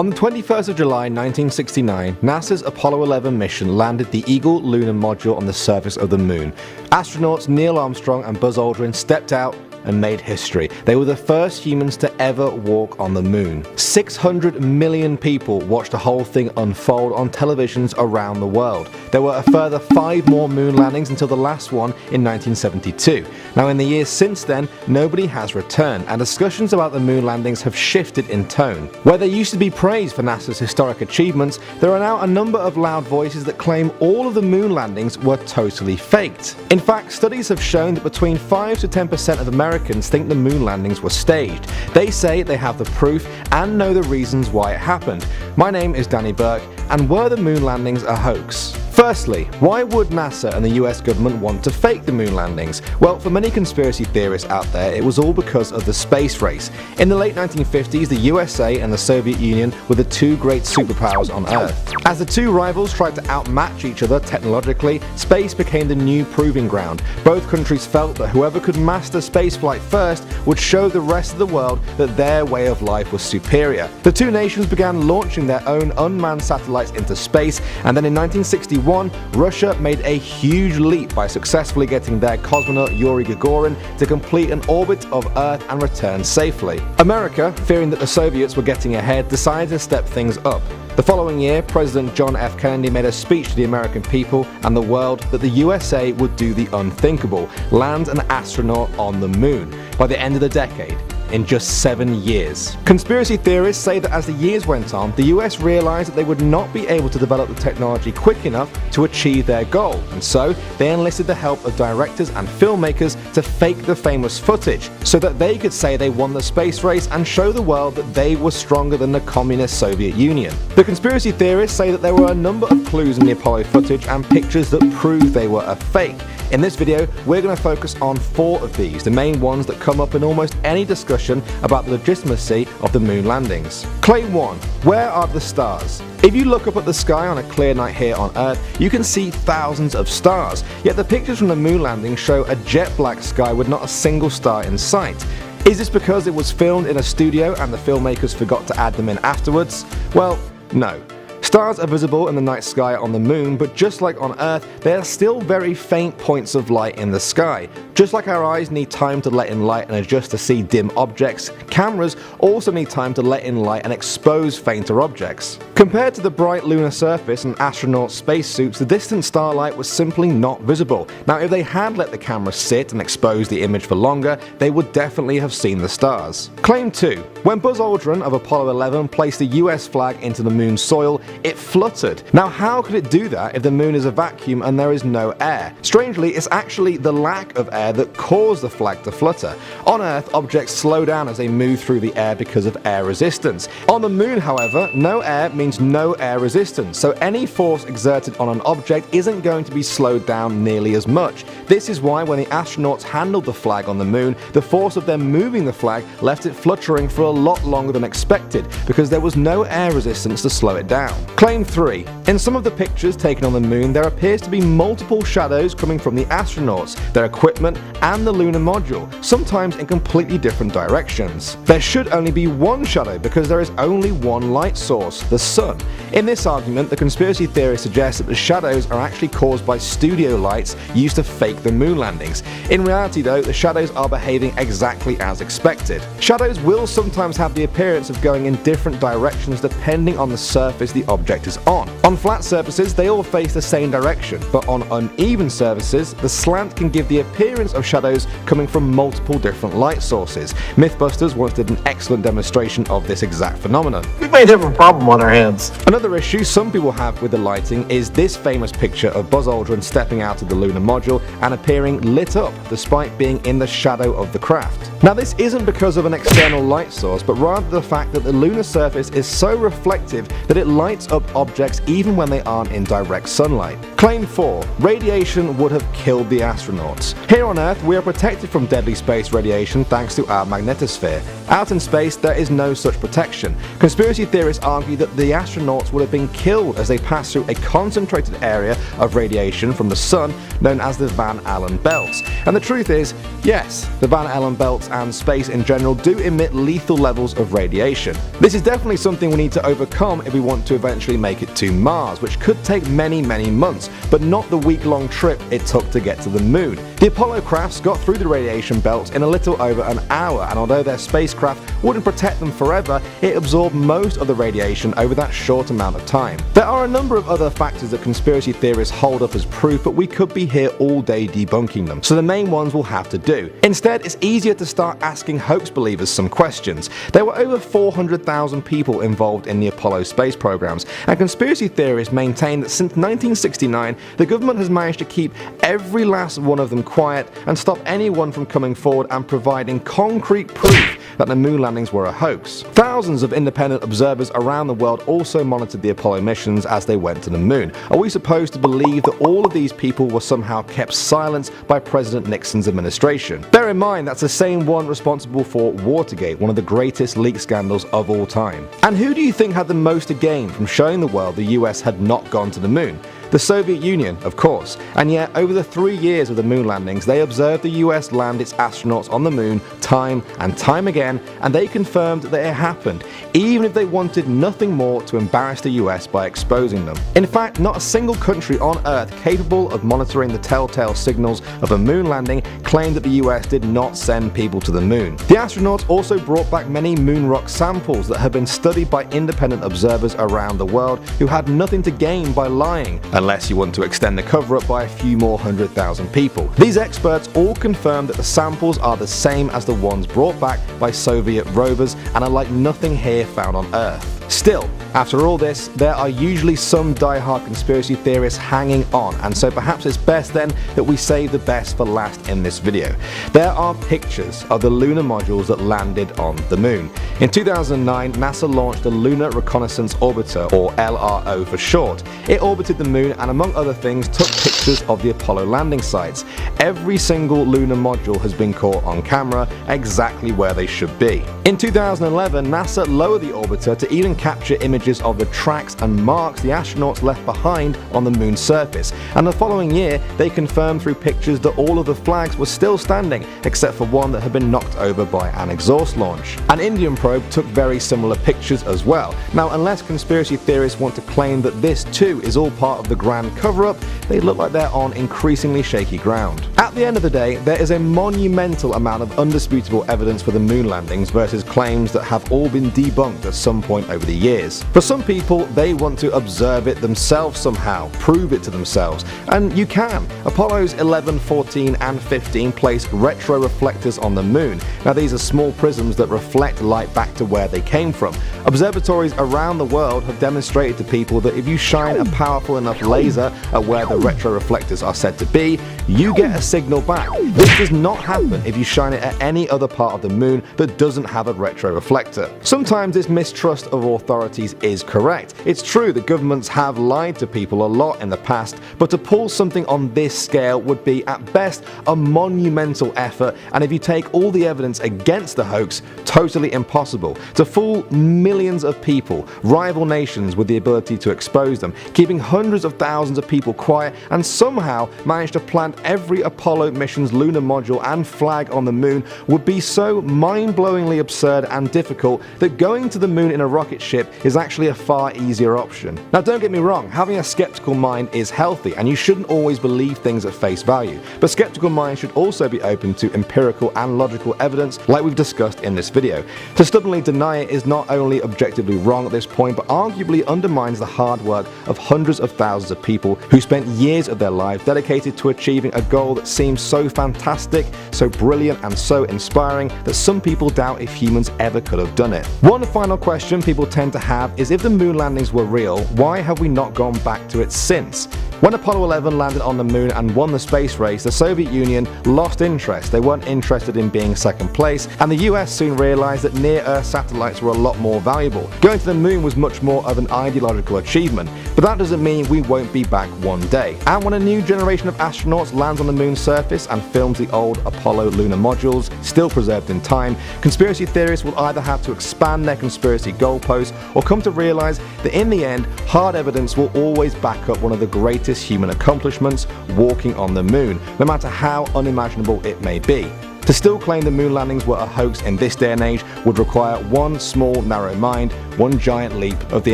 On the 21st of July 1969, NASA's Apollo 11 mission landed the Eagle lunar module on the surface of the moon. Astronauts Neil Armstrong and Buzz Aldrin stepped out and made history. They were the first humans to ever walk on the moon. 600 million people watched the whole thing unfold on televisions around the world. There were a further 5 more moon landings until the last one in 1972. Now in the years since then, nobody has returned, and discussions about the moon landings have shifted in tone. Where there used to be praise for NASA's historic achievements, there are now a number of loud voices that claim all of the moon landings were totally faked. In fact, studies have shown that between 5 to 10% of Americans think the moon landings were staged. They say they have the proof and know the reasons why it happened. My name is Danny Burke, and were the moon landings a hoax? Firstly, why would NASA and the US government want to fake the moon landings? Well, for many conspiracy theorists out there, it was all because of the space race. In the late 1950s, the USA and the Soviet Union were the 2 great superpowers on Earth. As the 2 rivals tried to outmatch each other technologically, space became the new proving ground. Both countries felt that whoever could master spaceflight first would show the rest of the world that their way of life was superior. The 2 nations began launching their own unmanned satellites into space, and then in 1961, Russia made a huge leap by successfully getting their cosmonaut Yuri Gagarin to complete an orbit of Earth and return safely. America, fearing that the Soviets were getting ahead, decided to step things up. The following year, President John F. Kennedy made a speech to the American people and the world that the USA would do the unthinkable: land an astronaut on the moon by the end of the decade. In just 7 years. Conspiracy theorists say that as the years went on, the US realized that they would not be able to develop the technology quick enough to achieve their goal, and so they enlisted the help of directors and filmmakers to fake the famous footage so that they could say they won the space race and show the world that they were stronger than the communist Soviet Union. The conspiracy theorists say that there were a number of clues in the Apollo footage and pictures that proved they were a fake. In this video, we're going to focus on 4 of these, the main ones that come up in almost any discussion about the legitimacy of the moon landings. Claim 1. Where are the stars? If you look up at the sky on a clear night here on Earth, you can see thousands of stars, yet the pictures from the moon landing show a jet black sky with not a single star in sight. Is this because it was filmed in a studio and the filmmakers forgot to add them in afterwards? Well, no. Stars are visible in the night sky on the moon, but just like on Earth, they are still very faint points of light in the sky. Just like our eyes need time to let in light and adjust to see dim objects, cameras also need time to let in light and expose fainter objects. Compared to the bright lunar surface and astronaut spacesuits, the distant starlight was simply not visible. Now, if they had let the camera sit and expose the image for longer, they would definitely have seen the stars. Claim 2. When Buzz Aldrin of Apollo 11 placed the US flag into the moon's soil, it fluttered. Now, how could it do that if the moon is a vacuum and there is no air? Strangely, it's actually the lack of air that caused the flag to flutter. On Earth, objects slow down as they move through the air because of air resistance. On the moon, however, no air means no air resistance, so any force exerted on an object isn't going to be slowed down nearly as much. This is why when the astronauts handled the flag on the moon, the force of them moving the flag left it fluttering for a lot longer than expected, because there was no air resistance to slow it down. Claim 3. In some of the pictures taken on the moon, there appears to be multiple shadows coming from the astronauts, their equipment, and the lunar module, sometimes in completely different directions. There should only be one shadow because there is only one light source, the sun. In this argument, the conspiracy theory suggests that the shadows are actually caused by studio lights used to fake the moon landings. In reality though, the shadows are behaving exactly as expected. Shadows will sometimes have the appearance of going in different directions depending on the surface the object is on. On flat surfaces, they all face the same direction, but on uneven surfaces, the slant can give the appearance of shadows coming from multiple different light sources. Mythbusters once did an excellent demonstration of this exact phenomenon. We might have a problem on our hands. Another issue some people have with the lighting is this famous picture of Buzz Aldrin stepping out of the lunar module and appearing lit up despite being in the shadow of the craft. Now, this isn't because of an external light source, but rather the fact that the lunar surface is so reflective that it lights up objects even even when they aren't in direct sunlight. Claim 4. Radiation would have killed the astronauts. Here on Earth, we are protected from deadly space radiation thanks to our magnetosphere. Out in space, there is no such protection. Conspiracy theorists argue that the astronauts would have been killed as they passed through a concentrated area of radiation from the sun known as the Van Allen belts. And the truth is, yes, the Van Allen belts and space in general do emit lethal levels of radiation. This is definitely something we need to overcome if we want to eventually make it to Mars, which could take many months, but not the week-long trip it took to get to the moon. The Apollo crafts got through the radiation belts in a little over an hour, and although their spacecraft wouldn't protect them forever, it absorbed most of the radiation over that short amount of time. There are a number of other factors that conspiracy theorists hold up as proof, but we could be here all day debunking them, so the main ones we'll have to do. Instead, it's easier to start asking hoax believers some questions. There were over 400,000 people involved in the Apollo space programs, and conspiracy theorists maintain that since 1969, the government has managed to keep every last one of them quiet and stop anyone from coming forward and providing concrete proof that the moon landings were a hoax. Thousands of independent observers around the world also monitored the Apollo missions as they went to the moon. Are we supposed to believe that all of these people were somehow kept silent by President Nixon's administration? Bear in mind that's the same one responsible for Watergate, one of the greatest leak scandals of all time. And who do you think had the most to gain from showing the world the US had not gone to the moon? The Soviet Union, of course, and yet over the 3 years of the moon landings, they observed the US land its astronauts on the moon time and time again, and they confirmed that it happened, even if they wanted nothing more to embarrass the US by exposing them. In fact, not a single country on Earth capable of monitoring the telltale signals of a moon landing claimed that the US did not send people to the moon. The astronauts also brought back many moon rock samples that have been studied by independent observers around the world who had nothing to gain by lying, unless you want to extend the cover-up by a few more 100,000 people. These experts all confirm that the samples are the same as the ones brought back by Soviet rovers and are like nothing here found on Earth. Still, after all this, there are usually some die-hard conspiracy theorists hanging on, and so perhaps it's best then that we save the best for last in this video. There are pictures of the lunar modules that landed on the moon. In 2009, NASA launched the Lunar Reconnaissance Orbiter, or LRO for short. It orbited the moon and, among other things, took pictures of the Apollo landing sites. Every single lunar module has been caught on camera exactly where they should be. In 2011, NASA lowered the orbiter to even capture images of the tracks and marks the astronauts left behind on the moon's surface, and the following year they confirmed through pictures that all of the flags were still standing except for one that had been knocked over by an exhaust launch. An Indian probe took very similar pictures as well. Now, unless conspiracy theorists want to claim that this too is all part of the grand cover-up, they look like they're on increasingly shaky ground. At the end of the day, there is a monumental amount of undisputable evidence for the moon landings versus claims that have all been debunked at some point over the years. For some people, they want to observe it themselves somehow, prove it to themselves, and you can. Apollos 11, 14 and 15 placed retroreflectors on the moon. Now, these are small prisms that reflect light back to where they came from. Observatories around the world have demonstrated to people that if you shine a powerful enough laser at where the retroreflectors are said to be, you get a signal back. This does not happen if you shine it at any other part of the moon that doesn't have a retroreflector. Sometimes this mistrust of authorities is correct. It's true that governments have lied to people a lot in the past, but to pull something on this scale would be at best a monumental effort, and if you take all the evidence against the hoax, totally impossible. To fool millions of people, rival nations with the ability to expose them, keeping hundreds of thousands of people quiet, and somehow manage to plant every Apollo mission's lunar module and flag on the moon would be so mind-blowingly absurd and difficult that going to the moon in a rocket ship is actually a far easier option. Now, don't get me wrong, having a skeptical mind is healthy and you shouldn't always believe things at face value, but skeptical minds should also be open to empirical and logical evidence like we've discussed in this video. To stubbornly deny it is not only objectively wrong at this point, but arguably undermines the hard work of hundreds of thousands of people who spent years of their lives dedicated to achieving a goal that seems so fantastic, so brilliant and so inspiring that some people doubt if humans ever could have done it. One final question people tend to have is, if the moon landings were real, why have we not gone back to it since? When Apollo 11 landed on the moon and won the space race, the Soviet Union lost interest. They weren't interested in being second place, and the US soon realized that near-Earth satellites were a lot more valuable. Going to the moon was much more of an ideological achievement, but that doesn't mean we won't be back one day. And when a new generation of astronauts lands on the moon's surface and films the old Apollo lunar modules, still preserved in time, conspiracy theorists will either have to expand their conspiracy goalposts or come to realize that in the end, hard evidence will always back up one of the greatest human accomplishments, walking on the moon, no matter how unimaginable it may be. To still claim the moon landings were a hoax in this day and age would require one small narrow mind, one giant leap of the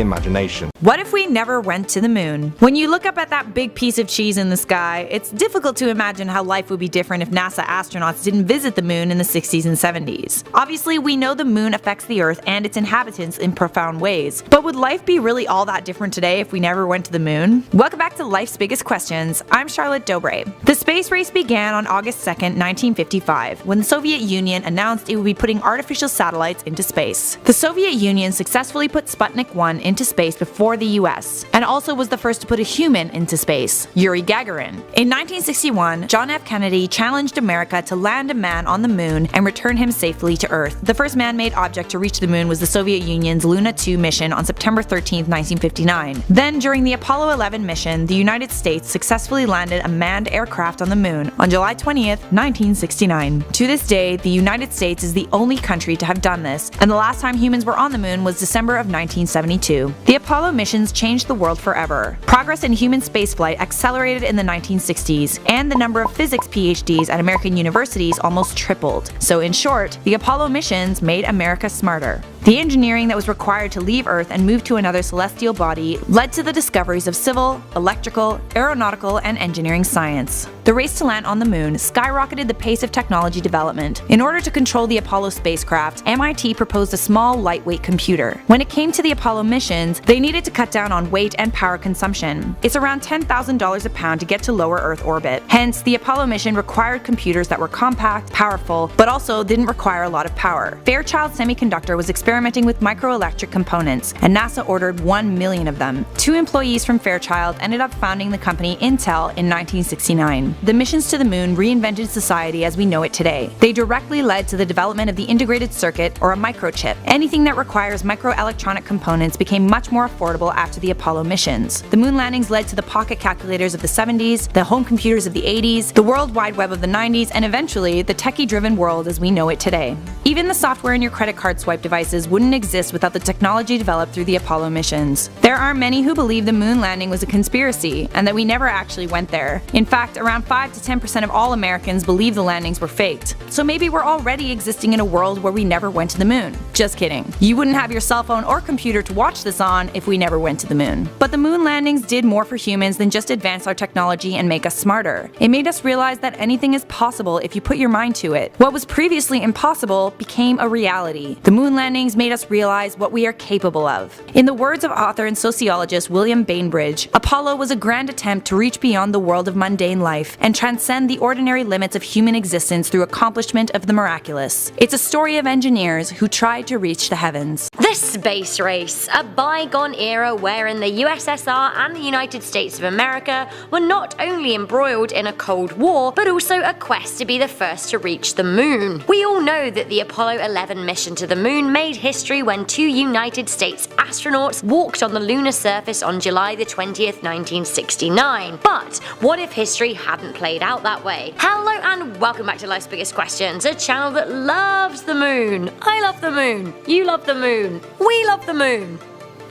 imagination. What if we never went to the moon? When you look up at that big piece of cheese in the sky, it's difficult to imagine how life would be different if NASA astronauts didn't visit the moon in the 60s and 70s. Obviously, we know the moon affects the Earth and its inhabitants in profound ways, but would life be really all that different today if we never went to the moon? Welcome back to Life's Biggest Questions. I'm Charlotte Dobre. The space race began on August 2nd, 1955, when the Soviet Union announced it would be putting artificial satellites into space. The Soviet Union successfully put Sputnik 1 into space before the US, and also was the first to put a human into space, Yuri Gagarin. In 1961, John F. Kennedy challenged America to land a man on the moon and return him safely to Earth. The first man-made object to reach the moon was the Soviet Union's Luna 2 mission on September 13, 1959. Then, during the Apollo 11 mission, the United States successfully landed a manned aircraft on the moon on July 20th, 1969. To this day, the United States is the only country to have done this, and the last time humans were on the moon was December of 1972. The Apollo missions changed the world forever. Progress in human spaceflight accelerated in the 1960s, and the number of physics PhDs at American universities almost tripled. So in short, the Apollo missions made America smarter. The engineering that was required to leave Earth and move to another celestial body led to the discoveries of civil, electrical, aeronautical, and engineering science. The race to land on the moon skyrocketed the pace of technology development. In order to control the Apollo spacecraft, MIT proposed a small, lightweight computer. When it came to the Apollo missions, they needed to cut down on weight and power consumption. It's around $10,000 a pound to get to lower Earth orbit. Hence, the Apollo mission required computers that were compact, powerful, but also didn't require a lot of power. Fairchild Semiconductor was experimenting with microelectric components, and NASA ordered 1 million of them. 2 employees from Fairchild ended up founding the company Intel in 1969. The missions to the moon reinvented society as we know it today. They directly led to the development of the integrated circuit, or a microchip. Anything that requires microelectronic components became much more affordable after the Apollo missions. The moon landings led to the pocket calculators of the 70s, the home computers of the 80s, the World Wide Web of the 90s, and eventually the techie-driven world as we know it today. Even the software in your credit card swipe devices wouldn't exist without the technology developed through the Apollo missions. There are many who believe the moon landing was a conspiracy and that we never actually went there. In fact, around 5 to 10% of all Americans believe the landings were faked. So maybe we're already existing in a world where we never went to the moon. Just kidding. You wouldn't have your cell phone or computer to watch this on if we never went to the moon. But the moon landings did more for humans than just advance our technology and make us smarter. It made us realize that anything is possible if you put your mind to it. What was previously impossible became a reality. The moon landings made us realize what we are capable of. In the words of author and sociologist William Bainbridge, Apollo was a grand attempt to reach beyond the world of mundane life and transcend the ordinary limits of human existence through accomplishment of the miraculous. It's a story of engineers who tried to reach the heavens. The space race, a bygone era wherein the USSR and the United States of America were not only embroiled in a Cold War, but also a quest to be the first to reach the moon. We all know that the Apollo 11 mission to the moon made history when 2 United States astronauts walked on the lunar surface on July the 20th, 1969. But what if history hadn't played out that way? Hello and welcome back to Life's Biggest Questions, a channel that loves the moon. I love the moon. You love the moon. We love the moon.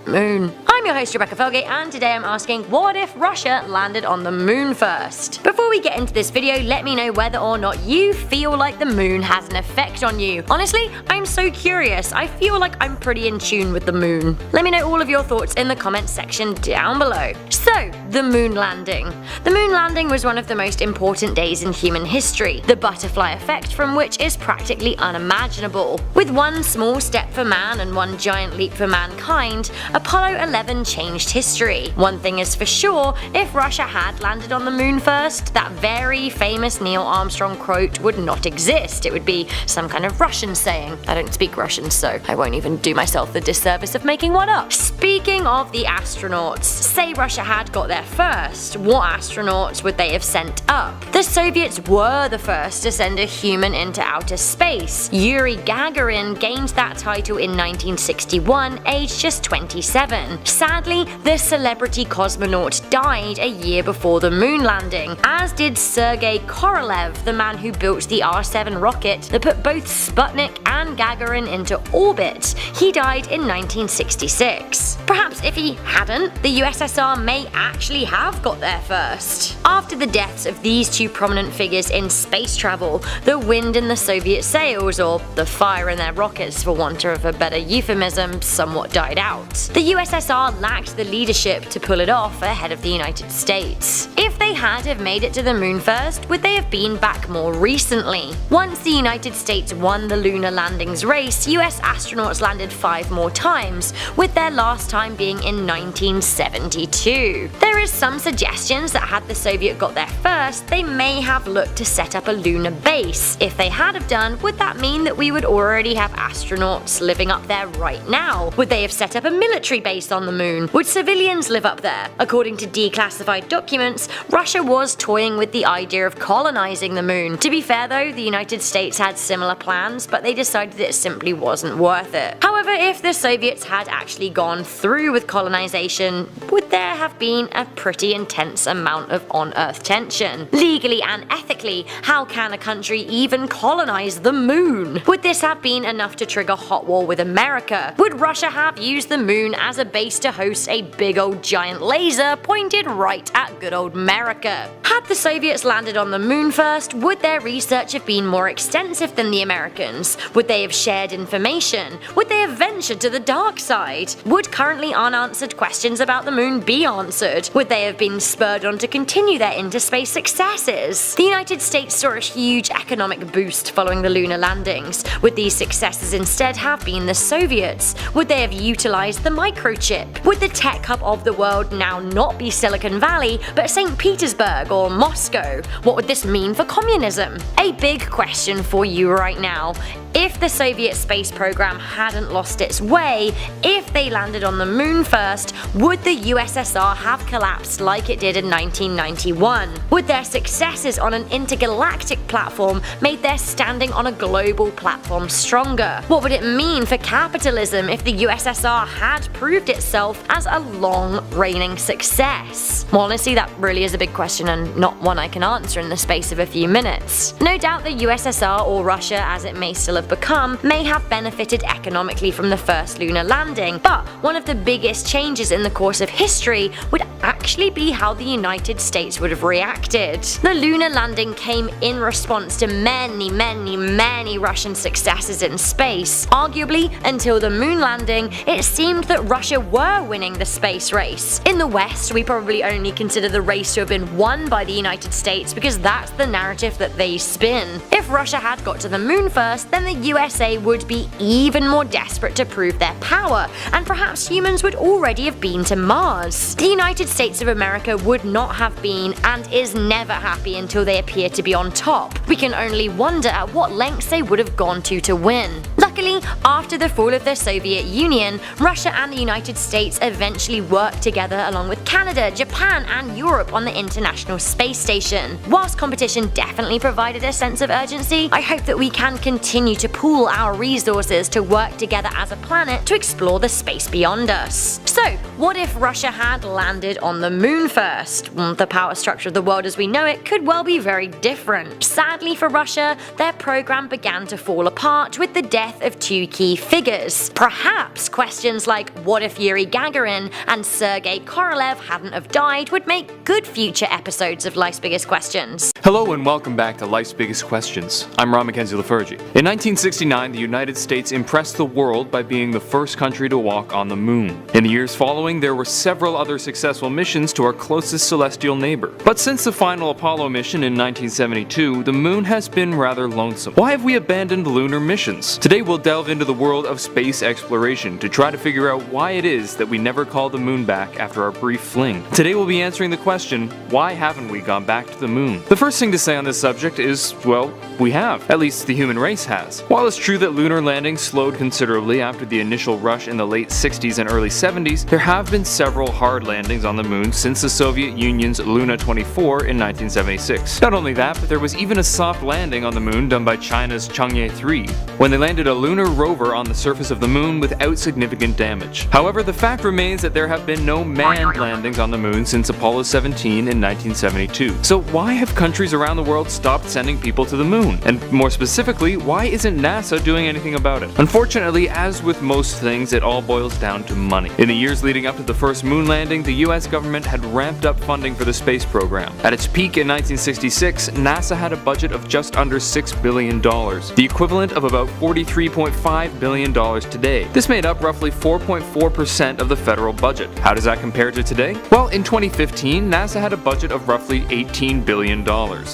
I'm your host Rebecca Felgate, and today I'm asking, what if Russia landed on the moon first? Before we get into this video, let me know whether or not you feel like the moon has an effect on you. Honestly, I'm so curious. I feel like I'm pretty in tune with the moon. Let me know all of your thoughts in the comments section down below. So, the moon landing. The moon landing was one of the most important days in human history, the butterfly effect from which is practically unimaginable. With one small step for man and one giant leap for mankind, Apollo 11 changed history. One thing is for sure, if Russia had landed on the moon first, that very famous Neil Armstrong quote would not exist. It would be some kind of Russian saying. I don't speak Russian, so I won't even do myself the disservice of making one up. Speaking of the astronauts, say Russia had got there first, what astronauts would they have sent up? The Soviets were the first to send a human into outer space. Yuri Gagarin gained that title in 1961, aged just 27. Sadly, the celebrity cosmonaut died a year before the moon landing, as did Sergei Korolev, the man who built the R-7 rocket that put both Sputnik and Gagarin into orbit. He died in 1966. Perhaps if he hadn't, the USSR may actually have got there first. After the deaths of these two prominent figures in space travel, the wind in the Soviet sails, or the fire in their rockets for want of a better euphemism, somewhat died out. The USSR lacked the leadership to pull it off ahead of the United States. If they had have made it to the moon first, would they have been back more recently? Once the United States won the lunar landings race, US astronauts landed 5 more times, with their last time being in 1972. There is some suggestions that had the Soviet got there first, they may have looked to set up a lunar base. If they had have done, would that mean that we would already have astronauts living up there right now? Would they have set up a military base on the moon? Would civilians live up there? According to declassified documents, Russia was toying with the idea of colonizing the moon. To be fair though, the United States had similar plans, but they decided it simply wasn't worth it. However, if the Soviets had actually gone through with colonization, would there have been a pretty intense amount of on-Earth tension? Legally and ethically, how can a country even colonize the moon? Would this have been enough to trigger hot war with America? Would Russia have used the moon as a base to host a big old giant laser pointed right at good old America? Had the Soviets landed on the moon first, would their research have been more extensive than the Americans? Would they have shared information? Would they have ventured to the dark side? Would currently unanswered questions about the moon be answered? Would they have been spurred on to continue their interspace successes? The United States saw a huge economic boost following the lunar landings. Would these successes instead have been the Soviets? Would they have utilized the microchip? Would the tech hub of the world now not be Silicon Valley, but St. Petersburg or Moscow? What would this mean for communism? A big question for you right now. If the Soviet space program hadn't lost its way, if they landed on the moon first, would the USSR have collapsed like it did in 1991? Would their successes on an intergalactic platform made their standing on a global platform stronger? What would it mean for capitalism if the USSR had proved itself as a long-reigning success? Well, honestly, that really is a big question and not one I can answer in the space of a few minutes. No doubt the USSR, or Russia as it may still have become, may have benefited economically from the first lunar landing, but one of the biggest changes in the course of history would actually be how the United States would have reacted. The lunar landing came in response to many Russian successes in space. Arguably, until the moon landing, it seemed that Russia were winning the space race. In the West, we probably only consider the race to have been won by the United States because that's the narrative that they spin. If Russia had got to the moon first, then the USA would be even more desperate to prove their power, and perhaps humans would already have been to Mars. The United States of America would not have been and is never happy until they appear to be on top. We can only wonder at what lengths they would have gone to win. Luckily, after the fall of the Soviet Union, Russia and the United States eventually worked together along with Canada, Japan, and Europe on the International Space Station. Whilst competition definitely provided a sense of urgency, I hope that we can continue to pool our resources to work together as a planet to explore the space beyond us. So, what if Russia had landed on the moon first? The power structure of the world as we know it could well be very different. Sadly for Russia, their program began to fall apart with the death of 2 key figures. Perhaps questions like what if Yuri Gagarin and Sergei Korolev hadn't have died would make good future episodes of Life's Biggest Questions. Hello and welcome back to Life's Biggest Questions. I'm Ron Mackenzie Lafergie. In 1969, the United States impressed the world by being the first country to walk on the moon. In the years following, there were several other successful missions to our closest celestial neighbor. But since the final Apollo mission in 1972, the moon has been rather lonesome. Why have we abandoned lunar missions? Today we'll we'll delve into the world of space exploration to try to figure out why it is that we never called the moon back after our brief fling. Today we'll be answering the question, why haven't we gone back to the moon? The first thing to say on this subject is, well, we have. At least the human race has. While it's true that lunar landings slowed considerably after the initial rush in the late 60s and early 70s, there have been several hard landings on the moon since the Soviet Union's Luna 24 in 1976. Not only that, but there was even a soft landing on the moon done by China's Chang'e 3, when they landed a lunar rover on the surface of the moon without significant damage. However, the fact remains that there have been no manned landings on the moon since Apollo 17 in 1972. So why have countries around the world stopped sending people to the moon? And more specifically, why isn't NASA doing anything about it? Unfortunately, as with most things, it all boils down to money. In the years leading up to the first moon landing, the US government had ramped up funding for the space program. At its peak in 1966, NASA had a budget of just under $6 billion, the equivalent of about $43.5 billion today. This made up roughly 4.4% of the federal budget. How does that compare to today? Well, in 2015, NASA had a budget of roughly $18 billion,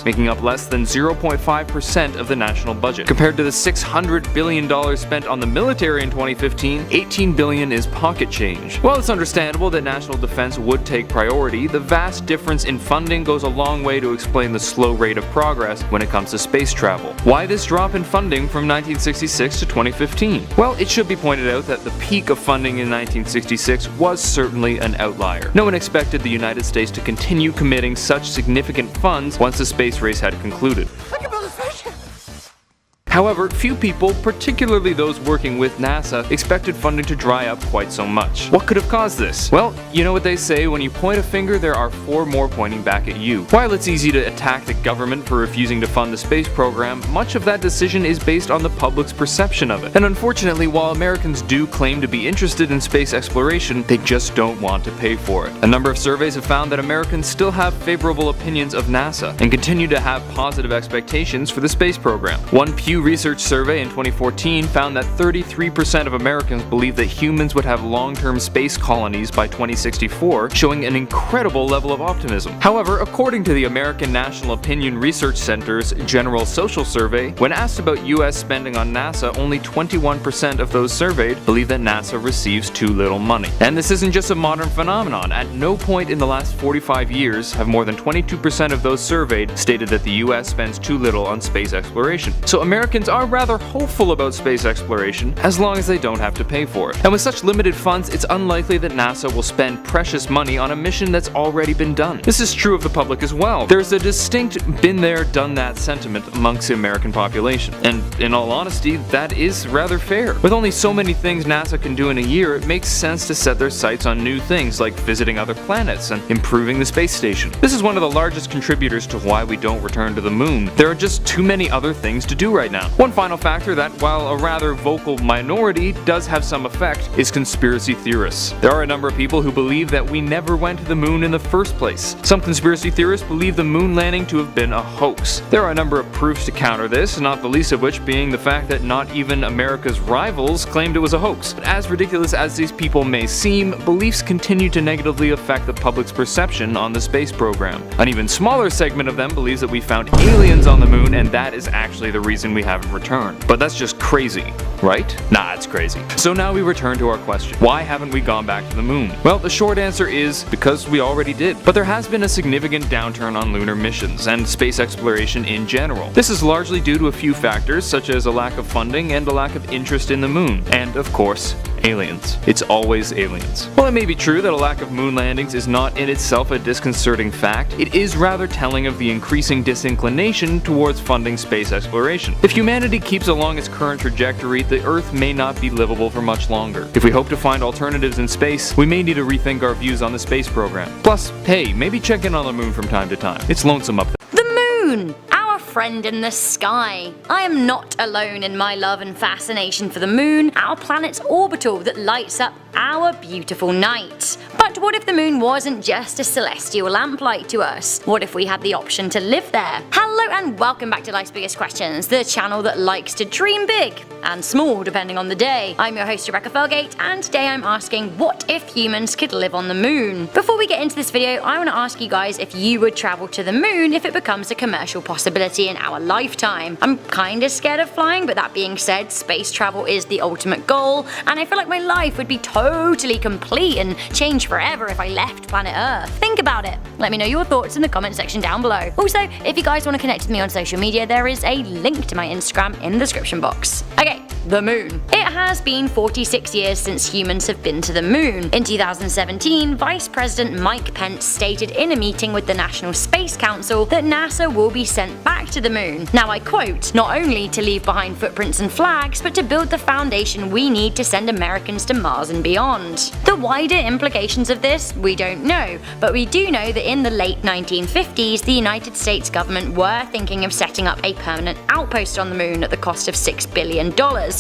making up less than 0.5% of the national budget. Compared to the $600 billion spent on the military in 2015, $18 billion is pocket change. While it's understandable that national defense would take priority, the vast difference in funding goes a long way to explain the slow rate of progress when it comes to space travel. Why this drop in funding from 1966 to 2015? Well, it should be pointed out that the peak of funding in 1966 was certainly an outlier. No one expected the United States to continue committing such significant funds once the space race had concluded. However, few people, particularly those working with NASA, expected funding to dry up quite so much. What could have caused this? Well, you know what they say, when you point a finger, there are 4 more pointing back at you. While it's easy to attack the government for refusing to fund the space program, much of that decision is based on the public's perception of it. And unfortunately, while Americans do claim to be interested in space exploration, they just don't want to pay for it. A number of surveys have found that Americans still have favorable opinions of NASA and continue to have positive expectations for the space program. One Pew Research survey in 2014 found that 33% of Americans believe that humans would have long-term space colonies by 2064, showing an incredible level of optimism. However, according to the American National Opinion Research Center's General Social Survey, when asked about US spending on NASA, only 21% of those surveyed believe that NASA receives too little money. And this isn't just a modern phenomenon. At no point in the last 45 years have more than 22% of those surveyed stated that the US spends too little on space exploration. So Americans are rather hopeful about space exploration as long as they don't have to pay for it. And with such limited funds, it's unlikely that NASA will spend precious money on a mission that's already been done. This is true of the public as well. There's a distinct been there, done that sentiment amongst the American population. And in all honesty, that is rather fair. With only so many things NASA can do in a year, it makes sense to set their sights on new things like visiting other planets and improving the space station. This is one of the largest contributors to why we don't return to the moon. There are just too many other things to do right now. One final factor that, while a rather vocal minority, does have some effect is conspiracy theorists. There are a number of people who believe that we never went to the moon in the first place. Some conspiracy theorists believe the moon landing to have been a hoax. There are a number of proofs to counter this, not the least of which being the fact that not even America's rivals claimed it was a hoax. But as ridiculous as these people may seem, beliefs continue to negatively affect the public's perception on the space program. An even smaller segment of them believes that we found aliens on the moon, and that is actually the reason we haven't returned. But that's just crazy, right? Nah, it's crazy. So now we return to our question. Why haven't we gone back to the moon? Well, the short answer is because we already did. But there has been a significant downturn on lunar missions and space exploration in general. This is largely due to a few factors, such as a lack of funding and a lack of interest in the moon. And, of course, aliens. It's always aliens. While it may be true that a lack of moon landings is not in itself a disconcerting fact, it is rather telling of the increasing disinclination towards funding space exploration. If humanity keeps along its current trajectory, the Earth may not be livable for much longer. If we hope to find alternatives in space, we may need to rethink our views on the space program. Plus, hey, maybe check in on the moon from time to time. It's lonesome up there. The moon! Our friend in the sky. I am not alone in my love and fascination for the moon, our planet's orbital that lights up our beautiful night. But what if the moon wasn't just a celestial lamplight to us? What if we had the option to live there? Hello and welcome back to Life's Biggest Questions, the channel that likes to dream big and small depending on the day. I'm your host Rebecca Felgate, and today I'm asking, what if humans could live on the moon? Before we get into this video, I want to ask you guys if you would travel to the moon if it becomes a commercial possibility in our lifetime. I'm kinda scared of flying, but that being said, space travel is the ultimate goal, and I feel like my life would be totally complete and change forever if I left planet Earth. Think about it. Let me know your thoughts in the comment section down below. Also, if you guys want to connect with me on social media, there is a link to my Instagram in the description box. Okay, the moon. It has been 46 years since humans have been to the moon. In 2017, Vice President Mike Pence stated in a meeting with the National Space Council that NASA will be sent back to the moon. Now I quote, "Not only to leave behind footprints and flags, but to build the foundation we need to send Americans to Mars and beyond." The wider implications of this, we don't know, but we do know that in the late 1950s, the United States government were thinking of setting up a permanent outpost on the moon at the cost of $6 billion.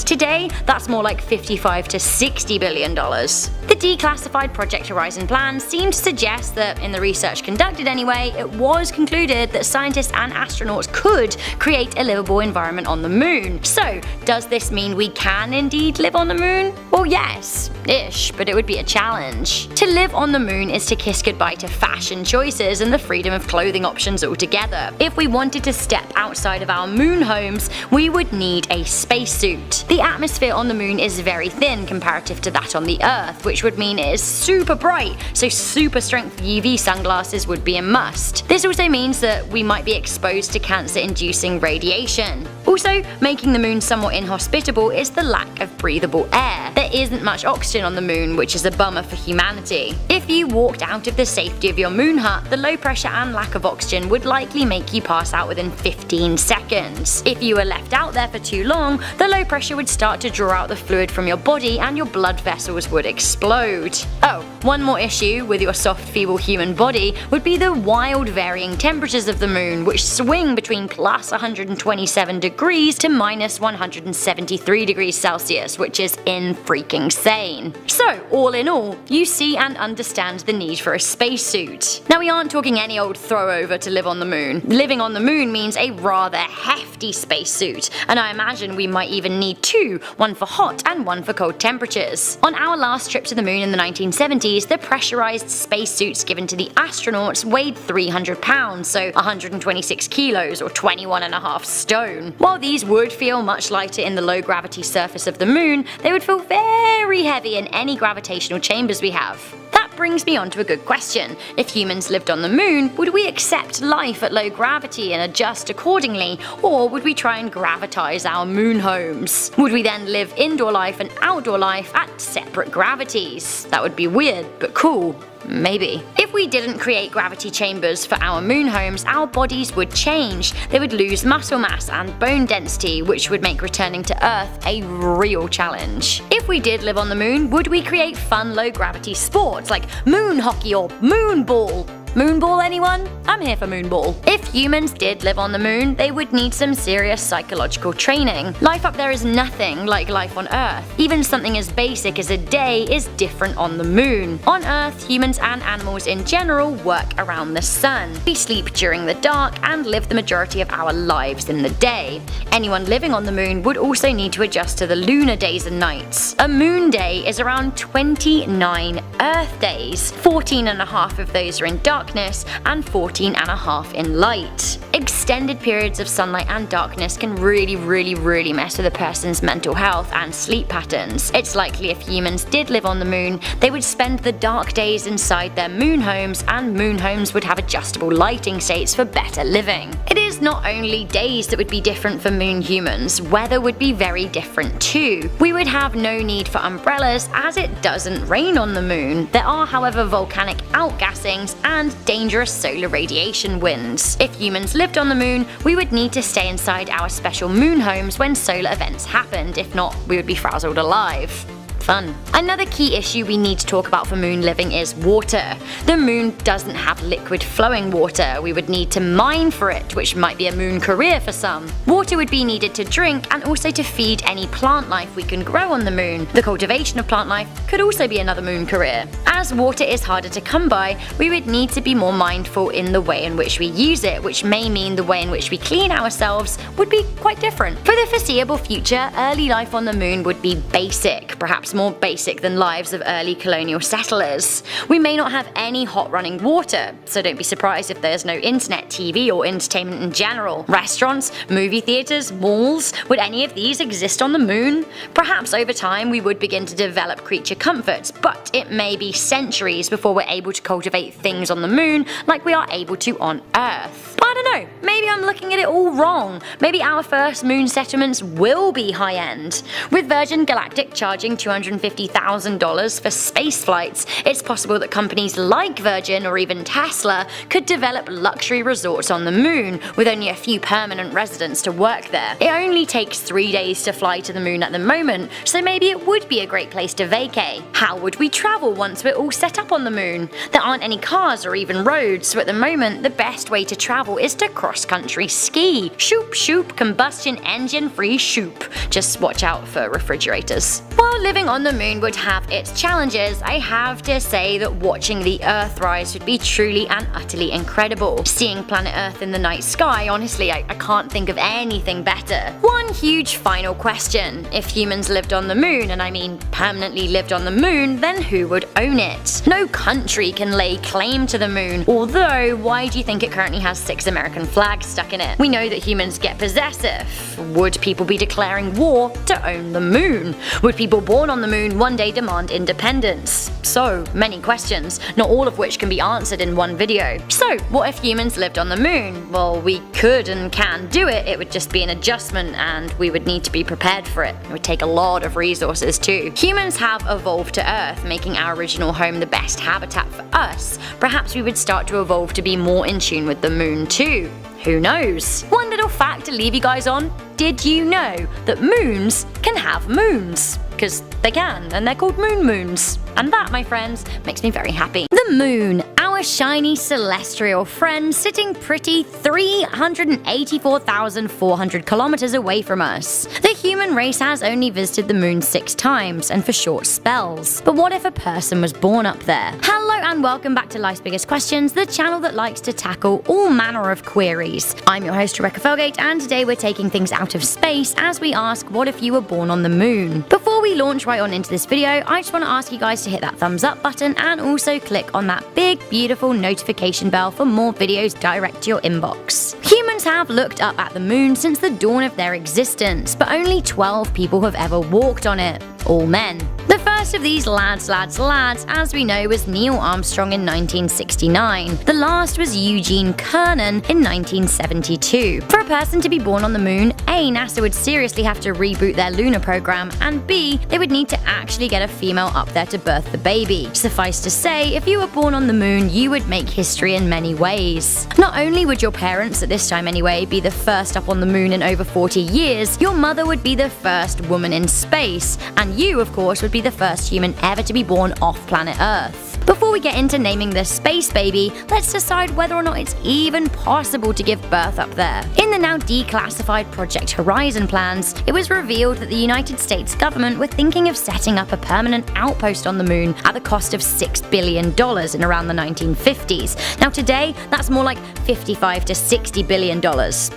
Today, that's more like $55 to $60 billion. The declassified Project Horizon plan seemed to suggest that, in the research conducted anyway, it was concluded that scientists and astronauts could create a livable environment on the moon. So, does this mean we can indeed live on the moon? Well, yes, ish, but it would be a challenge. To live on the moon is to kiss goodbye to fashion choices and the freedom of clothing options altogether. If we wanted to step outside of our moon homes, we would need a spacesuit. The atmosphere on the moon is very thin comparative to that on the Earth, which would mean it is super bright, so super strength UV sunglasses would be a must. This also means that we might be exposed to cancer-inducing radiation. Also, making the moon somewhat inhospitable is the lack of breathable air. There isn't much oxygen on the moon, which is a bummer for humanity. If you walked out of the safety of your moon hut, the low pressure and lack of oxygen would likely make you pass out within 15 seconds. If you were left out there for too long, the low pressure would start to draw out the fluid from your body and your blood vessels would explode. Oh, one more issue with your soft, feeble human body would be the wild varying temperatures of the moon, which swing between plus 127 degrees to minus 173 degrees Celsius, which is freaking-sane. So, all in all, you see and understand the need for a spacesuit. Now, we aren't talking any old throwover to live on the moon. Living on the moon means a rather hefty spacesuit, and I imagine we might even need two, one for hot and one for cold temperatures. On our last trip to the moon in the 1970s, the pressurized spacesuits given to the astronauts weighed 300 pounds, so 126 kilos or 21.5 stone. While these would feel much lighter in the low gravity surface of the moon, they would feel very heavy in any gravitational chambers we have. That brings me on to a good question. If humans lived on the moon, would we accept life at low gravity and adjust accordingly, or would we try and gravitize our moon homes? Would we then live indoor life and outdoor life at separate gravities? That would be weird, but cool. Maybe. If we didn't create gravity chambers for our moon homes, our bodies would change. They would lose muscle mass and bone density, which would make returning to Earth a real challenge. If we did live on the moon, would we create fun low gravity sports like moon hockey or moonball? Moonball, anyone? I'm here for moonball. If humans did live on the moon, they would need some serious psychological training. Life up there is nothing like life on Earth. Even something as basic as a day is different on the moon. On Earth, humans and animals in general work around the sun. We sleep during the dark and live the majority of our lives in the day. Anyone living on the moon would also need to adjust to the lunar days and nights. A moon day is around 29 Earth days. 14.5 of those are in darkness and 14.5 in light. Extended periods of sunlight and darkness can really mess with a person's mental health and sleep patterns. It's likely if humans did live on the moon, they would spend the dark days inside their moon homes, and moon homes would have adjustable lighting states for better living. It is not only days that would be different for moon humans, weather would be very different too. We would have no need for umbrellas as it doesn't rain on the moon. There are, however, volcanic outgassings and dangerous solar radiation winds. If humans lived on the moon, we would need to stay inside our special moon homes when solar events happened. If not, we would be frazzled alive. Fun. Another key issue we need to talk about for moon living is water. The moon doesn't have liquid flowing water. We would need to mine for it, which might be a moon career for some. Water would be needed to drink and also to feed any plant life we can grow on the moon. The cultivation of plant life could also be another moon career. As water is harder to come by, we would need to be more mindful in the way in which we use it, which may mean the way in which we clean ourselves would be quite different. For the foreseeable future, early life on the moon would be basic, perhaps more basic than lives of early colonial settlers. We may not have any hot running water, so don't be surprised if there's no internet, TV, or entertainment in general. Restaurants, movie theaters, malls, would any of these exist on the moon? Perhaps over time we would begin to develop creature comforts, but it may be centuries before we're able to cultivate things on the moon like we are able to on Earth. I don't know, maybe I'm looking at it all wrong. Maybe our first moon settlements will be high-end. With Virgin Galactic charging $250,000 for space flights, it's possible that companies like Virgin or even Tesla could develop luxury resorts on the moon with only a few permanent residents to work there. It only takes 3 days to fly to the moon at the moment, so maybe it would be a great place to vacay. How would we travel once we're all set up on the moon? There aren't any cars or even roads, so at the moment the best way to travel is to cross-country ski. Shoop shoop, combustion engine free shoop. Just watch out for refrigerators. While living on the moon would have its challenges, I have to say that watching the Earth rise would be truly and utterly incredible. Seeing planet Earth in the night sky, honestly, I can't think of anything better. One huge final question. If humans lived on the moon, and I mean permanently lived on the moon, then who would own it? No country can lay claim to the moon, although why do you think it currently has 6 American flags stuck in it? We know that humans get possessive. Would people be declaring war to own the moon? Would people born on the moon one day demand independence? So many questions, not all of which can be answered in one video. So what if humans lived on the moon? Well, we could and can do it, it would just be an adjustment and we would need to be prepared for it. It would take a lot of resources too. Humans have evolved to Earth, making our original home the best habitat for us. Perhaps we would start to evolve to be more in tune with the moon too. Who knows? One little fact to leave you guys on. Did you know that moons can have moons? Because they can, and they're called moons. And that, my friends, makes me very happy. The moon, our shiny celestial friend sitting pretty 384,400 kilometers away from us. The human race has only visited the moon 6 times, and for short spells. But what if a person was born up there? Hello and welcome back to Life's Biggest Questions, the channel that likes to tackle all manner of queries. I'm your host Rebecca Felgate, and today we're taking things out of space as we ask, what if you were born on the moon? Before we launch right on into this video, I just want to ask you guys to hit that thumbs up button and also click on that big beautiful notification bell for more videos direct to your inbox. Humans have looked up at the moon since the dawn of their existence, but only 12 people have ever walked on it. All men. The first of these lads, as we know, was Neil Armstrong in 1969. The last was Eugene Cernan in 1972. For a person to be born on the moon, A, NASA would seriously have to reboot their lunar program, and B, they would need to actually get a female up there to birth the baby. Suffice to say, if you were born on the moon, you would make history in many ways. Not only would your parents, at this time anyway, be the first up on the moon in over 40 years, your mother would be the first woman in space, and you, of course, would be the first human ever to be born off planet Earth. Before we get into naming the space baby, let's decide whether or not it's even possible to give birth up there. In the now declassified Project Horizon plans, it was revealed that the United States government were thinking of setting up a permanent outpost on the moon at the cost of $6 billion in around the 1950s. Now today, that's more like $55 to $60 billion.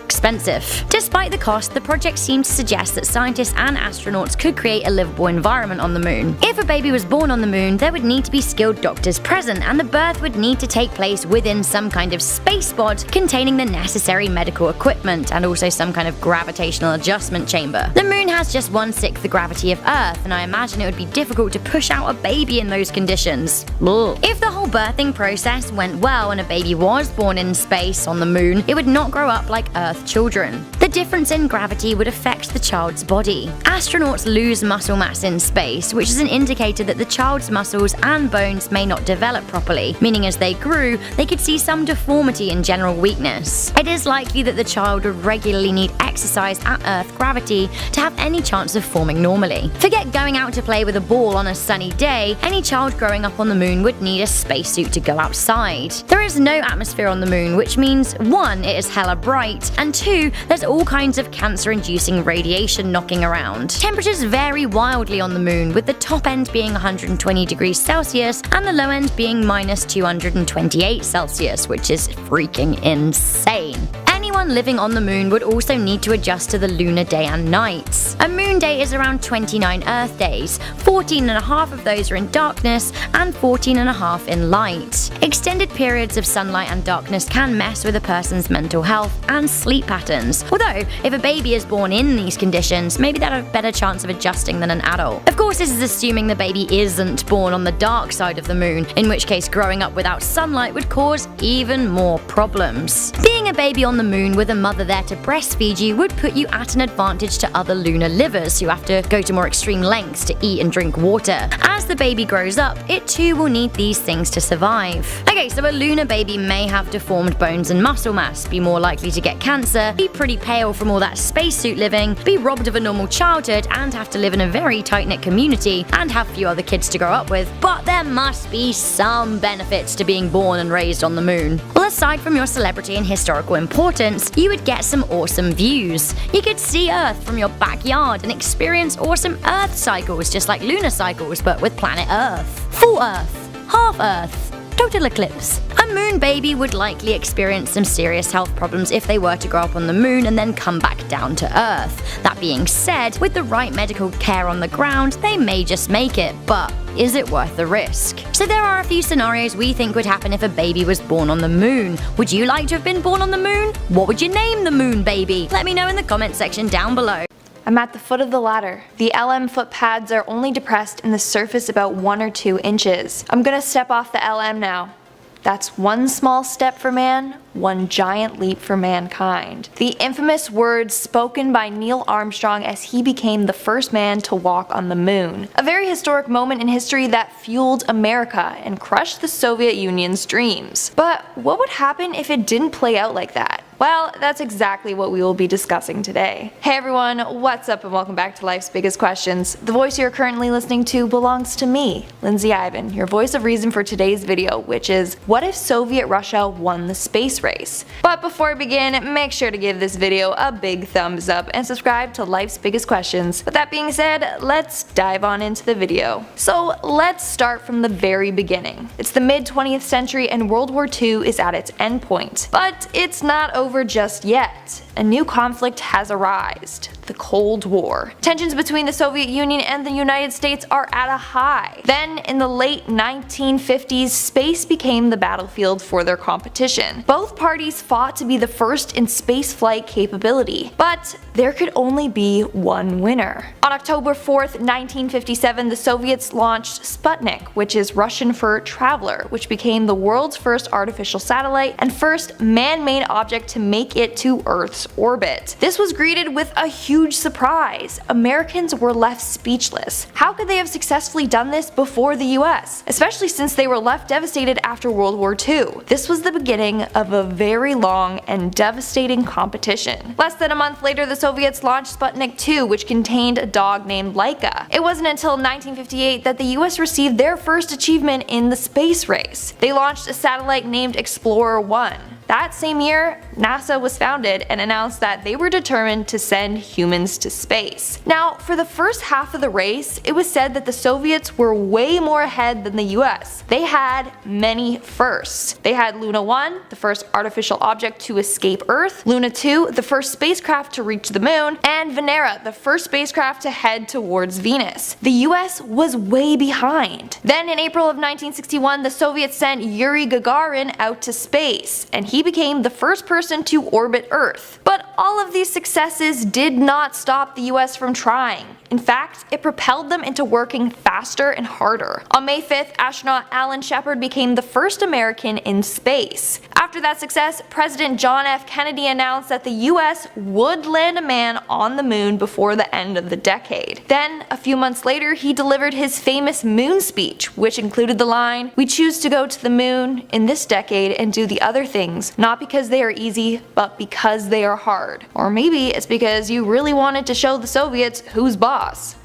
Expensive. Despite the cost, the project seemed to suggest that scientists and astronauts could create a livable environment on the moon. If a baby was born on the moon, there would need to be skilled doctors present, and the birth would need to take place within some kind of space pod containing the necessary medical equipment and also some kind of gravitational adjustment chamber. The moon has just 1/6 the gravity of Earth, and I imagine it would be difficult to push out a baby in those conditions. Ugh. If the whole birthing process went well and a baby was born in space on the moon, it would not grow up like Earth children. The difference in gravity would affect the child's body. Astronauts lose muscle mass in space, which is an indicator that the child's muscles and bones may not develop develop properly, meaning as they grew, they could see some deformity and general weakness. It is likely that the child would regularly need exercise at Earth gravity to have any chance of forming normally. Forget going out to play with a ball on a sunny day, any child growing up on the moon would need a spacesuit to go outside. There is no atmosphere on the moon, which means 1. It is hella bright, and 2. There's all kinds of cancer-inducing radiation knocking around. Temperatures vary wildly on the moon, with the top end being 120 degrees Celsius and the low end being minus 228 Celsius, which is freaking insane. Anyone living on the moon would also need to adjust to the lunar day and nights. A moon day is around 29 Earth days, 14.5 of those are in darkness and 14.5 in light. Extended periods of sunlight and darkness can mess with a person's mental health and sleep patterns, although if a baby is born in these conditions, maybe they'll have a better chance of adjusting than an adult. Of course, this is assuming the baby isn't born on the dark side of the moon, in which case growing up without sunlight would cause even more problems. Being a baby on the moon with a mother there to breastfeed you would put you at an advantage to other lunar livers who have to go to more extreme lengths to eat and drink water. As the baby grows up, it too will need these things to survive. Okay, so a lunar baby may have deformed bones and muscle mass, be more likely to get cancer, be pretty pale from all that spacesuit living, be robbed of a normal childhood and have to live in a very tight-knit community and have few other kids to grow up with, but there must be some benefits to being born and raised on the moon. Well, aside from your celebrity and historical importance, you would get some awesome views. You could see Earth from your backyard and experience awesome Earth cycles, just like lunar cycles, but with planet Earth. Full Earth, half Earth, total eclipse. A moon baby would likely experience some serious health problems if they were to grow up on the moon and then come back down to Earth. That being said, with the right medical care on the ground, they may just make it, but is it worth the risk? So there are a few scenarios we think would happen if a baby was born on the moon. Would you like to have been born on the moon? What would you name the moon baby? Let me know in the comment section down below. I'm at the foot of the ladder. The LM foot pads are only depressed in the surface about 1 or 2 inches. I'm gonna step off the LM now. That's one small step for man, one giant leap for mankind. The infamous words spoken by Neil Armstrong as he became the first man to walk on the moon. A very historic moment in history that fueled America and crushed the Soviet Union's dreams. But what would happen if it didn't play out like that? Well, that's exactly what we will be discussing today. Hey everyone, what's up and welcome back to Life's Biggest Questions. The voice you're currently listening to belongs to me, Lindsay Ivan, your voice of reason for today's video, which is, what if Soviet Russia won the space race? But before we begin, make sure to give this video a big thumbs up and subscribe to Life's Biggest Questions. With that being said, let's dive on into the video. So let's start from the very beginning. It's the mid-20th century and World War II is at its endpoint. But it's not over just yet. A new conflict has arisen, the Cold War. Tensions between the Soviet Union and the United States are at a high. Then, in the late 1950s, space became the battlefield for their competition. Both parties fought to be the first in spaceflight capability, but there could only be one winner. On October 4th, 1957, the Soviets launched Sputnik, which is Russian for traveler, which became the world's first artificial satellite and first man-made object to make it to Earth's orbit. This was greeted with a huge surprise. Americans were left speechless. How could they have successfully done this before the US? Especially since they were left devastated after World War II. This was the beginning of a very long and devastating competition. Less than a month later, the Soviets launched Sputnik 2, which contained a dog named Laika. It wasn't until 1958 that the US received their first achievement in the space race. They launched a satellite named Explorer 1. That same year, NASA was founded and announced that they were determined to send humans to space. Now, for the first half of the race, it was said that the Soviets were way more ahead than the US. They had many firsts. They had Luna 1, the first artificial object to escape Earth, Luna 2, the first spacecraft to reach the moon, and Venera, the first spacecraft to head towards Venus. The US was way behind. Then in April of 1961, the Soviets sent Yuri Gagarin out to space, and he became the first person to orbit Earth. But all of these successes did not stop the US from trying. In fact, it propelled them into working faster and harder. On May 5th, astronaut Alan Shepard became the first American in space. After that success, President John F. Kennedy announced that the US would land a man on the moon before the end of the decade. Then, a few months later, he delivered his famous moon speech, which included the line, "We choose to go to the moon in this decade and do the other things, not because they are easy, but because they are hard." Or maybe it's because you really wanted to show the Soviets who's boss.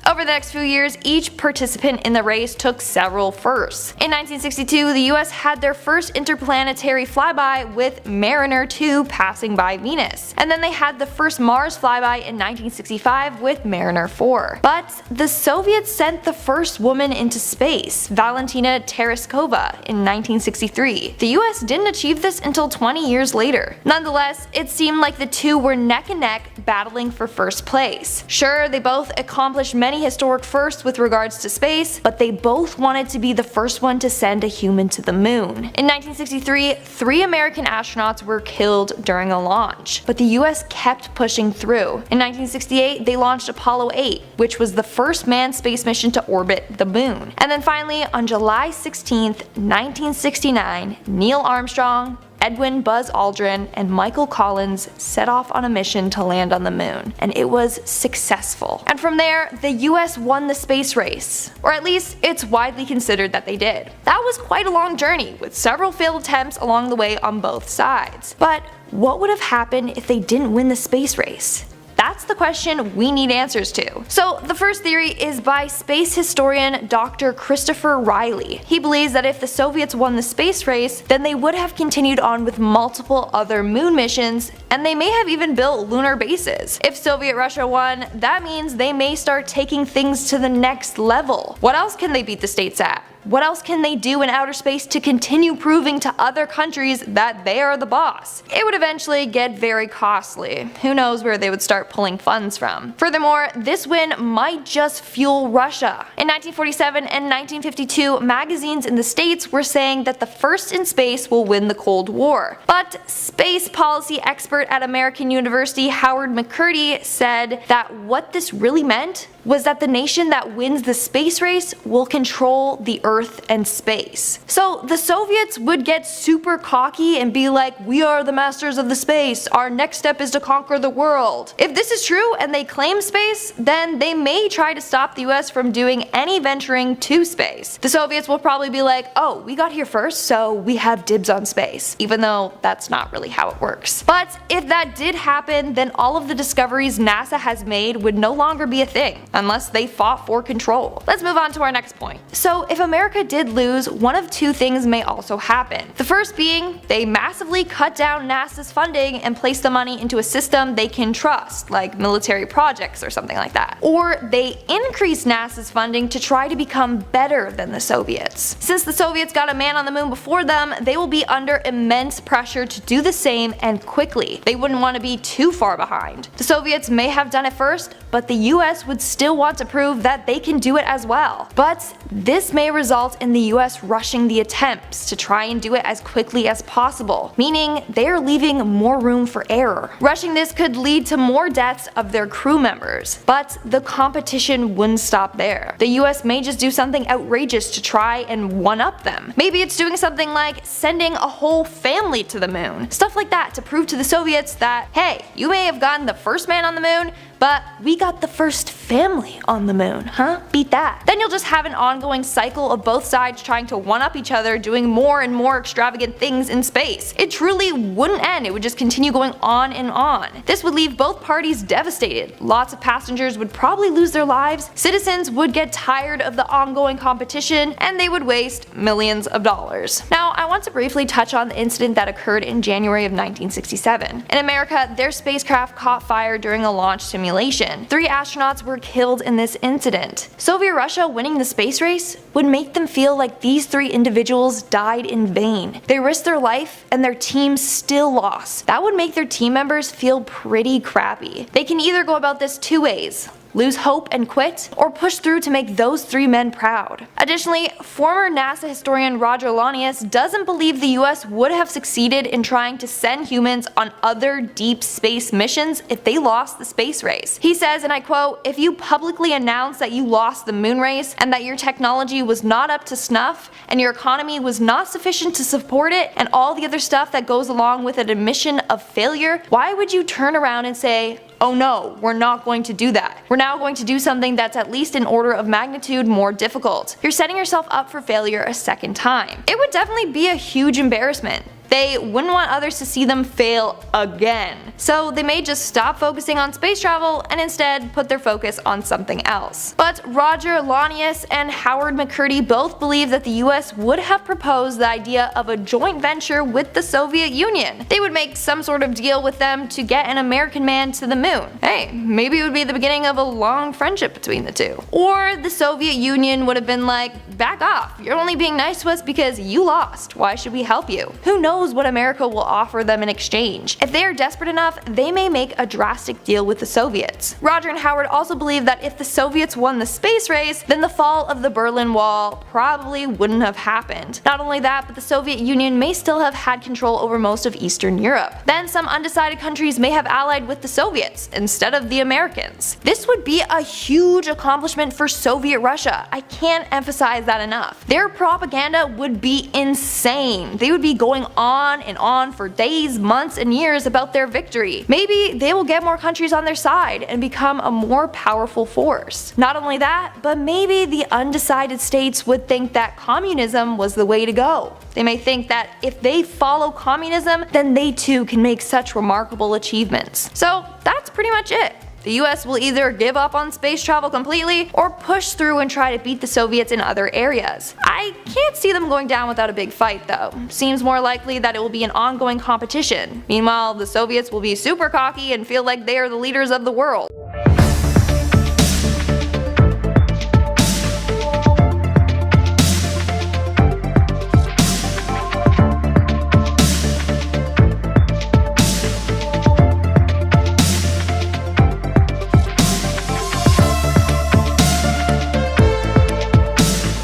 Over the next few years, each participant in the race took several firsts. In 1962, the US had their first interplanetary flyby with Mariner 2 passing by Venus. And then they had the first Mars flyby in 1965 with Mariner 4. But the Soviets sent the first woman into space, Valentina Tereshkova, in 1963. The US didn't achieve this until 20 years later. Nonetheless, it seemed like the two were neck and neck battling for first place. Sure, they both accomplished many historic firsts with regards to space, but they both wanted to be the first one to send a human to the moon. In 1963, 3 American astronauts were killed during a launch, but the US kept pushing through. In 1968, they launched Apollo 8, which was the first manned space mission to orbit the moon. And then finally, on July 16th, 1969, Neil Armstrong, Edwin Buzz Aldrin, and Michael Collins set off on a mission to land on the moon, and it was successful. And from there, the US won the space race, or at least it's widely considered that they did. That was quite a long journey, with several failed attempts along the way on both sides. But what would have happened if they didn't win the space race? That's the question we need answers to. So the first theory is by space historian Dr. Christopher Riley. He believes that if the Soviets won the space race, then they would have continued on with multiple other moon missions, and they may have even built lunar bases. If Soviet Russia won, that means they may start taking things to the next level. What else can they beat the States at? What else can they do in outer space to continue proving to other countries that they are the boss? It would eventually get very costly. Who knows where they would start pulling funds from. Furthermore, this win might just fuel Russia. In 1947 and 1952, magazines in the States were saying that the first in space will win the Cold War. But space policy expert at American University Howard McCurdy said that what this really meant was that the nation that wins the space race will control the Earth and space. So the Soviets would get super cocky and be like, "We are the masters of the space, our next step is to conquer the world." If this is true and they claim space, then they may try to stop the US from doing any venturing to space. The Soviets will probably be like, "Oh, we got here first, so we have dibs on space," even though that's not really how it works. But if that did happen, then all of the discoveries NASA has made would no longer be a thing, unless they fought for control. Let's move on to our next point. So if America did lose, one of two things may also happen. The first being, they massively cut down NASA's funding and place the money into a system they can trust, like military projects or something like that. Or they increase NASA's funding to try to become better than the Soviets. Since the Soviets got a man on the moon before them, they will be under immense pressure to do the same and quickly. They wouldn't want to be too far behind. The Soviets may have done it first, but the US would still want to prove that they can do it as well. But this may result in the US rushing the attempts to try and do it as quickly as possible, meaning they are leaving more room for error. Rushing this could lead to more deaths of their crew members, but the competition wouldn't stop there. The US may just do something outrageous to try and one-up them. Maybe it's doing something like sending a whole family to the moon. Stuff like that to prove to the Soviets that, hey, you may have gotten the first man on the moon, but we got the first family on the moon, huh? Beat that. Then you'll just have an ongoing cycle of both sides trying to one-up each other, doing more and more extravagant things in space. It truly wouldn't end, it would just continue going on and on. This would leave both parties devastated. Lots of passengers would probably lose their lives, citizens would get tired of the ongoing competition, and they would waste millions of dollars. Now, I want to briefly touch on the incident that occurred in January of 1967. In America, their spacecraft caught fire during a launch simulation. 3 astronauts were killed in this incident. Soviet Russia winning the space race would make them feel like these 3 individuals died in vain. They risked their life and their team still lost. That would make their team members feel pretty crappy. They can either go about this 2 ways. Lose hope and quit? Or push through to make those 3 men proud? Additionally, former NASA historian Roger Lanius doesn't believe the US would have succeeded in trying to send humans on other deep space missions if they lost the space race. He says, and I quote, "If you publicly announce that you lost the moon race and that your technology was not up to snuff and your economy was not sufficient to support it and all the other stuff that goes along with an admission of failure, why would you turn around and say, oh no, we're not going to do that. We're now going to do something that's at least an order of magnitude more difficult. You're setting yourself up for failure a second time." It would definitely be a huge embarrassment. They wouldn't want others to see them fail again. So they may just stop focusing on space travel and instead put their focus on something else. But Roger Lanius and Howard McCurdy both believe that the US would have proposed the idea of a joint venture with the Soviet Union. They would make some sort of deal with them to get an American man to the moon. Hey, maybe it would be the beginning of a long friendship between the two. Or the Soviet Union would have been like, back off, you're only being nice to us because you lost, why should we help you? Who knows what America will offer them in exchange. If they are desperate enough, they may make a drastic deal with the Soviets. Roger and Howard also believe that if the Soviets won the space race, then the fall of the Berlin Wall probably wouldn't have happened. Not only that, but the Soviet Union may still have had control over most of Eastern Europe. Then some undecided countries may have allied with the Soviets instead of the Americans. This would be a huge accomplishment for Soviet Russia. I can't emphasize that enough. Their propaganda would be insane. They would be going on and on for days, months, and years about their victory. Maybe they will get more countries on their side and become a more powerful force. Not only that, but maybe the undecided states would think that communism was the way to go. They may think that if they follow communism, then they too can make such remarkable achievements. So that's pretty much it. The US will either give up on space travel completely or push through and try to beat the Soviets in other areas. I can't see them going down without a big fight though. Seems more likely that it will be an ongoing competition. Meanwhile, the Soviets will be super cocky and feel like they are the leaders of the world.